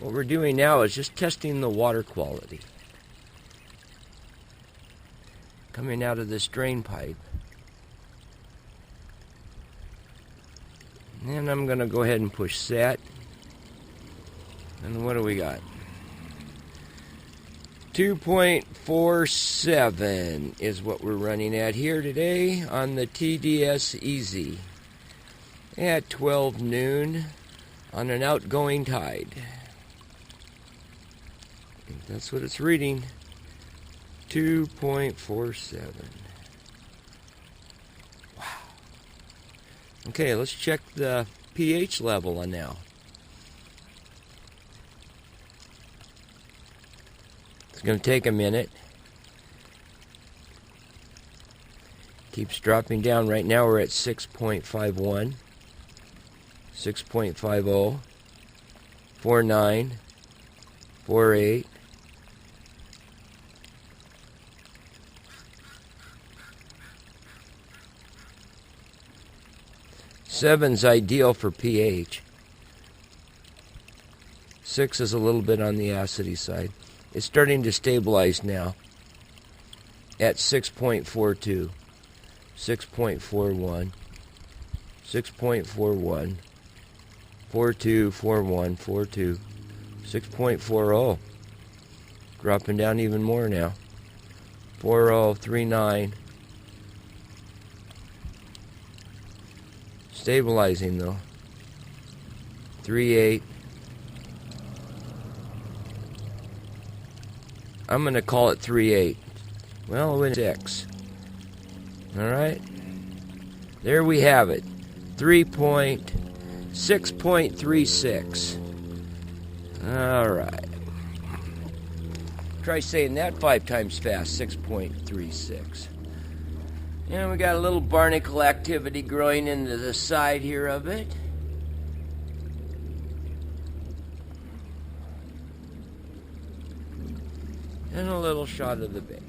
What we're doing now is just testing the water quality coming out of this drain pipe. And I'm going to go ahead and push set. And what do we got? 2.47 is what we're running at here today on the TDS Easy at 12 noon on an outgoing tide. That's what it's reading. 2.47. Wow. Okay, let's check the pH level on now. It's going to take a minute. Keeps dropping down. Right now we're at 6.51, 6.50, 4.9, 4.8. Seven's ideal for pH. 6 is a little bit on the acidy side. It's starting to stabilize now at 6.42, 6.41, 6.41, 42, 41, 42, 6.40. Dropping down even more now. 40, 39. Stabilizing though. 3.8. I'm going to call it 3.8. Well, it's 6. Alright. There we have it. 6.36. Alright. Try saying that 5 times fast. 6.36. And we got a little barnacle activity growing into the side here of it. And a little shot of the bay.